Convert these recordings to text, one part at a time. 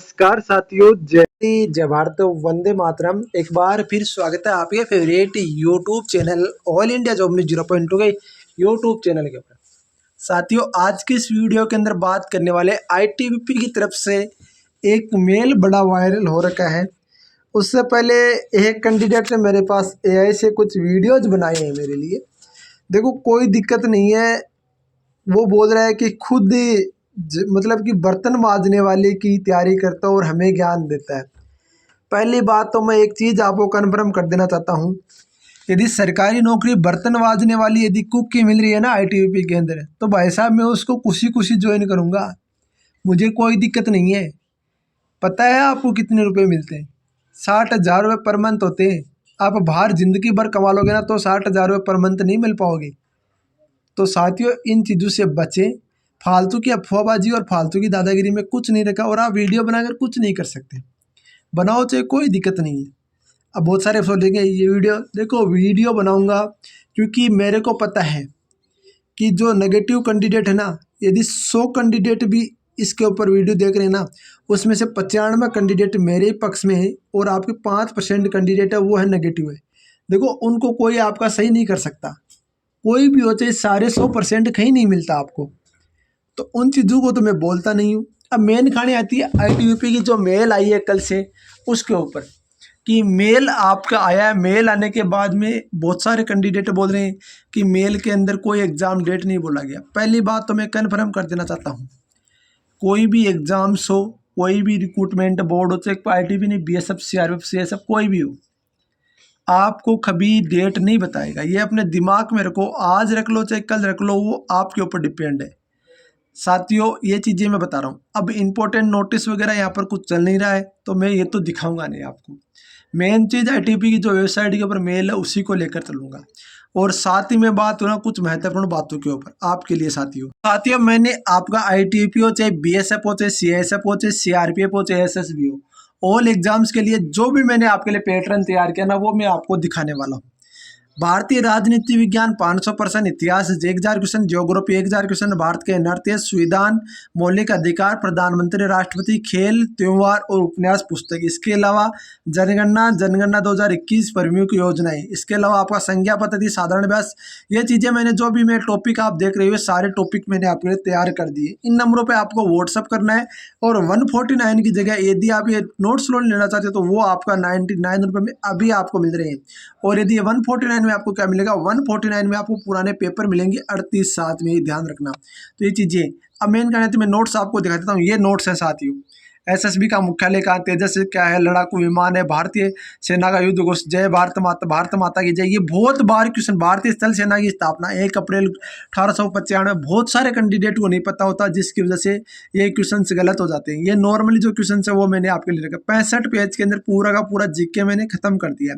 नमस्कार साथियों, जय भारत, वंदे मातरम। एक बार फिर स्वागत है आपके favourite YouTube channel all India job news 0.2 के यूट्यूब चैनल के ऊपर। साथियों, आज की इस वीडियो के अंदर बात करने वाले आईटीबीपी की तरफ से एक मेल बड़ा वायरल हो रखा है। उससे पहले एक कैंडिडेट ने मेरे पास एआई से कुछ वीडियोज बनाए हैं मेरे लिए। देखो, कोई दिक्कत नहीं है। वो बोल रहा है कि खुद मतलब कि बर्तन मांजने वाले की तैयारी करता है और हमें ज्ञान देता है। पहली बात तो मैं एक चीज़ आपको कन्फर्म कर देना चाहता हूँ, यदि सरकारी नौकरी बर्तन मांजने वाली यदि कुक की मिल रही है ना आईटीबीपी के अंदर, तो भाई साहब मैं उसको खुशी खुशी ज्वाइन करूँगा। मुझे कोई दिक्कत नहीं है। पता है आपको कितने रुपए मिलते हैं? 60,000 रुपये पर मंथ होते हैं। आप बाहर जिंदगी भर कमा लोगे ना तो 60,000 रुपये पर मंथ नहीं मिल पाओगे। तो साथियों, इन चीज़ों से बचें। फालतू की अफवाहबाजी और फालतू की दादागिरी में कुछ नहीं रखा, और आप वीडियो बनाकर कुछ नहीं कर सकते। बनाओ चाहे, कोई दिक्कत नहीं है। अब बहुत सारे अफसोस देंगे ये वीडियो, देखो वीडियो बनाऊंगा क्योंकि मेरे को पता है कि जो नेगेटिव कैंडिडेट है ना, यदि 100 कैंडिडेट भी इसके ऊपर वीडियो देख रहे हैं ना, उसमें से 95 कैंडिडेट मेरे ही पक्ष में है और आपके 5% कैंडिडेट है वो है नेगेटिव है। देखो, उनको कोई आपका सही नहीं कर सकता। कोई भी हो, चाहे सारे 100% कहीं नहीं मिलता आपको। तो उन चीज़ों को तो मैं बोलता नहीं हूँ। अब मेन कहानी आती है आईटीबीपी की जो मेल आई है कल से, उसके ऊपर कि मेल आपका आया है। मेल आने के बाद में बहुत सारे कैंडिडेट बोल रहे हैं कि मेल के अंदर कोई एग्ज़ाम डेट नहीं बोला गया। पहली बात तो मैं कन्फर्म कर देना चाहता हूँ, कोई भी एग्ज़ाम्स हो, कोई भी रिक्रूटमेंट बोर्ड हो, चाहे आईटीबी नहीं, बीएसएफ, सीआरपीएफ, सीएसएफ, कोई भी हो, आपको कभी डेट नहीं बताएगा। ये अपने दिमाग में रखो। आज रख लो चाहे कल रख लो, वो आपके ऊपर डिपेंड है। साथियों, ये चीज़ें मैं बता रहा हूँ। अब इम्पोर्टेंट नोटिस वगैरह यहाँ पर कुछ चल नहीं रहा है, तो मैं ये तो दिखाऊंगा नहीं आपको। मेन चीज़ आईटीबी की जो वेबसाइट के ऊपर मेल है उसी को लेकर चलूँगा। और साथ ही में बात हो ना कुछ महत्वपूर्ण बातों के ऊपर आपके लिए। साथियों, मैंने आपका आईटीबीपी हो, चाहे बीएसएफ हो, चाहे सीएसएफ हो, चाहे सीआरपीएफ हो, चाहे एसएसबी हो, ऑल एग्जाम्स के लिए जो भी मैंने आपके लिए पैटर्न तैयार किया ना, वो मैं आपको दिखाने वाला हूँ। भारतीय राजनीति विज्ञान 500%, इतिहास 1000 क्वेश्चन, ज्योग्राफी 1000 क्वेश्चन, भारत के नृत्य, संविधान, मौलिक अधिकार, प्रधानमंत्री, राष्ट्रपति, खेल, त्योहार और उपन्यास पुस्तक। इसके अलावा जनगणना जनगणना 2021 प्रमुख योजनाएं। इसके अलावा आपका संज्ञा पद्धति, साधारण अभ्यास। ये चीज़ें मैंने जो भी मैं टॉपिक आप देख रहे हो, सारे टॉपिक मैंने आपके लिए तैयार कर दिए। इन नंबरों पर आपको व्हाट्सअप करना है, और 149 की जगह यदि आप ये नोट्स लोन लेना चाहते हो तो वो आपका 99 रुपये में अभी आपको मिल रहे हैं। और यदि 149 में आपको क्या मिलेगा, 149 में आपको पुराने पेपर मिलेंगे 38/7 में, ही ध्यान रखना। तो ये चीज़ें अब मेन कहना है, तो मैं नोट्स आपको दिखा देता हूँ। ये नोट्स है साथियों। एसएसबी का मुख्यालय कहाँ, तेजस क्या है, लड़ाकू विमान है, भारतीय सेना का युद्ध घोष, जय भारत माता की जय। ये बहुत बार क्वेश्चन, भारतीय स्थल सेना की स्थापना 1 अप्रैल 1895। बहुत सारे कैंडिडेट को नहीं पता होता, जिसकी वजह से ये क्वेश्चन गलत हो जाते हैं। ये नॉर्मली जो क्वेश्चन है वो मैंने आपके लिए रखा। 65 पेज के अंदर पूरा का पूरा जीके मैंने खत्म कर दिया।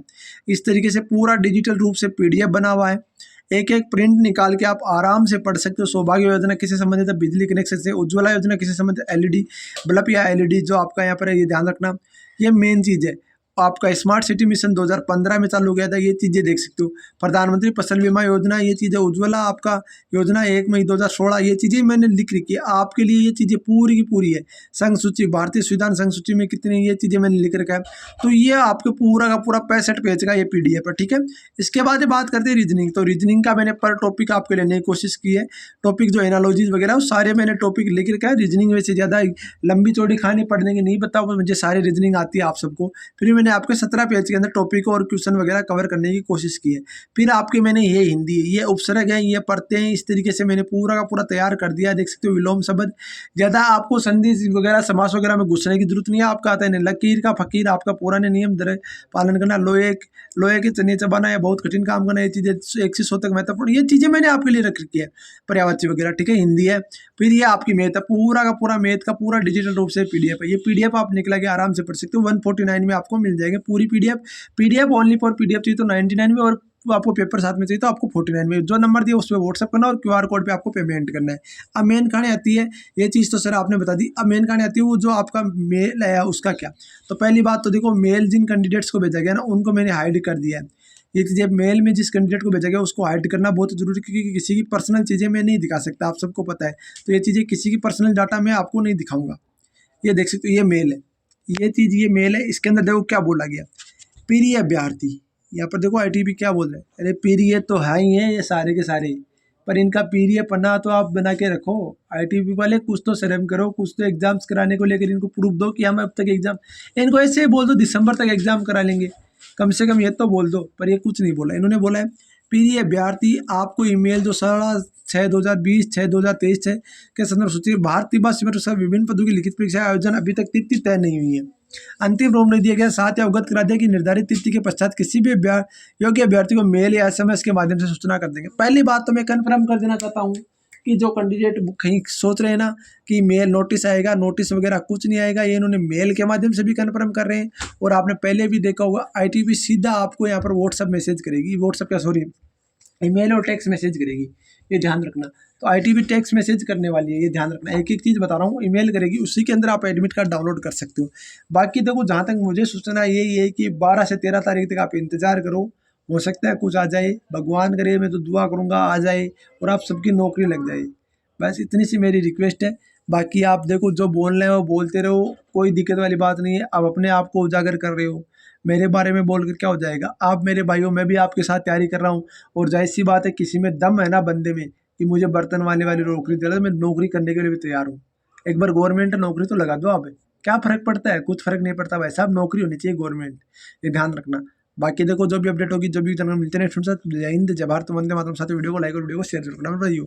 इस तरीके से पूरा डिजिटल रूप से पीडीएफ बना हुआ है। एक एक प्रिंट निकाल के आप आराम से पढ़ सकते हो। सौभाग्य योजना किसे संबंधित है, बिजली कनेक्शन से। उज्ज्वला योजना किसे संबंधित है, एलईडी बल्ब या एलईडी जो आपका यहाँ पर है, ये ध्यान रखना। ये मेन चीज़ है। आपका स्मार्ट सिटी मिशन 2015 में चालू किया था, ये चीज़ें देख सकते हो। प्रधानमंत्री फसल बीमा योजना, ये चीज़ें। उज्ज्वला आपका योजना 1 मई 2016, ये चीज़ें मैंने लिख रखी है आपके लिए। ये चीज़ें पूरी की पूरी है। संघ सूची, भारतीय संविधान संघ सूची में कितने, ये चीज़ें मैंने लिख रखा है। तो ये आपके पूरा का पूरा 65 पेज का ये पीडीएफ है, ठीक है। इसके बाद बात करते हैं रीजनिंग। तो रीजनिंग का मैंने पर टॉपिक आपके लेने की कोशिश की है। टॉपिक जो एनालॉजीज वगैरह, वो सारे मैंने टॉपिक लिख रखा है। रीजनिंग वैसे ज़्यादा लंबी चौड़ी कहानी पढ़ने की नहीं, बताओ मुझे सारी रीजनिंग आती है आप सबको। फिर मैंने आपके 17 पेज के अंदर टॉपिक और क्वेश्चन वगैरह कवर करने की कोशिश की है। फिर आपके मैंने ये हिंदी, ये उपसर्ग है, ये पढ़ते हैं, इस तरीके से मैंने पूरा का पूरा तैयार कर दिया। देख सकते हो विलोम शब्द। ज़्यादा आपको संधि वगैरह समास वगैरह में घुसने की जरूरत नहीं है। आपका आता है लकीर का फकीर, आपका पुराने नियम पालन करना, लोहे के चने चबाना या बहुत कठिन काम करना, ये चीज़ें 1 से 100 तक महत्वपूर्ण, ये चीज़ें मैंने आपके लिए रख रखी है। पर्यावाची वगैरह, ठीक है, हिंदी है। फिर ये आपकी मैथ है, पूरा का पूरा मैथ का पूरा डिजिटल रूप से पीडीएफ है। ये पीडीएफ आप निकला के आराम से पढ़ सकते हो। 149 में आपको मिल जाएगी पूरी पीडीएफ ओनली फॉर पीडीएफ चाहिए तो 99 में, और आपको पेपर साथ में चाहिए तो आपको 49 में। जो नंबर दिया उस पर व्हाट्सअप करना और क्यूआर कोड पे आपको पेमेंट करना है। अब मेन कहानी आती है, ये चीज़ तो सर आपने बता दी। अब मेन कहानी आती है वो जो आपका मेल है उसका क्या। तो पहली बात तो देखो, मेल जिन कैंडिडेट्स को भेजा गया ना, उनको मैंने हाइड कर दिया है। ये चीज़ें मेल में जिस कैंडिडेट को भेजा गया उसको हाइड करना बहुत जरूरी है, क्योंकि किसी की पर्सनल चीज़ें मैं नहीं दिखा सकता, आप सबको पता है। तो ये चीज़ें, किसी की पर्सनल डाटा मैं आपको नहीं दिखाऊंगा। ये देख सकते हो, ये मेल है। ये चीज़ ये मेल है, इसके अंदर देखो क्या बोला गया, प्रिय अभ्यर्थी। यहाँ पर देखो आईटीबी क्या बोल रहे हैं, अरे प्रिय तो है ही है ये सारे के सारे, पर इनका प्रिय पन्ना तो आप बना के रखो। आईटीबी वाले कुछ तो शर्म करो, कुछ तो एग्जाम्स कराने को लेकर इनको प्रूफ दो कि हम अब तक एग्जाम, इनको ऐसे ही बोल दो दिसंबर तक एग्जाम करा लेंगे, कम से कम ये तो बोल दो। पर ये कुछ नहीं बोला, इन्होंने बोला है प्रिय अभ्यर्थी आपको ईमेल जो 16/6/2020 6/2023 के संदर्भ सूची भारतीय बस विभिन्न पदों की लिखित परीक्षा आयोजन अभी तक तिथि तय नहीं हुई है, अंतिम रूप नहीं दिया गया। साथ ही अवगत करा दिया कि निर्धारित तिथि के पश्चात किसी भी योग्य अभ्यर्थी को मेल या एसएमएस के माध्यम से सूचना कर देंगे। पहली बात तो मैं कन्फर्म कर देना चाहता हूँ कि जो कैंडिडेट कहीं सोच रहे हैं ना कि मेल नोटिस आएगा, नोटिस वगैरह कुछ नहीं आएगा, ये इन्होंने मेल के माध्यम से भी कन्फर्म कर रहे हैं। और आपने पहले भी देखा होगा आईटीबी सीधा आपको यहाँ पर व्हाट्सअप मैसेज करेगी, व्हाट्सअप क्या सॉरी ईमेल और टेक्स्ट मैसेज करेगी, ये ध्यान रखना। तो आईटीबी टेक्स्ट मैसेज करने वाली है, ये ध्यान रखना। एक एक चीज़ बता रहा हूँ, ईमेल करेगी, उसी के अंदर आप एडमिट कार्ड डाउनलोड कर सकते हो। बाकी देखो जहाँ तक मुझे सूचना यही है कि 12 से 13 तारीख तक आप इंतजार करो, हो सकता है कुछ आ जाए, भगवान करे, मैं तो दुआ करूँगा आ जाए और आप सबकी नौकरी लग जाए। बस इतनी सी मेरी रिक्वेस्ट है। बाकी आप देखो जो बोल रहे हो बोलते रहो, कोई दिक्कत वाली बात नहीं है। आप अपने आप को उजागर कर रहे हो, मेरे बारे में बोल कर क्या हो जाएगा। आप मेरे भाइयों, मैं भी आपके साथ तैयारी कर रहा हूँ, और जाहिर सी बात है किसी में दम है ना बंदे में कि मुझे बर्तन वाले वाली नौकरी दे रहा है, मैं नौकरी करने के लिए भी तैयार हूँ। एक बार गवर्नमेंट नौकरी तो लगा दो आप, क्या फ़र्क पड़ता है, कुछ फ़र्क नहीं पड़ता भाई साहब, नौकरी होनी चाहिए गवर्नमेंट, ये ध्यान रखना। बाकी देखो जो भी अपडेट होगी, जो भी चैनल मिलते हैं नेक्स्ट, जय हिंद, जय भारत, वंदे मातरम। साथ वीडियो को लाइक और वीडियो को शेयर जरूर करना भाइयों।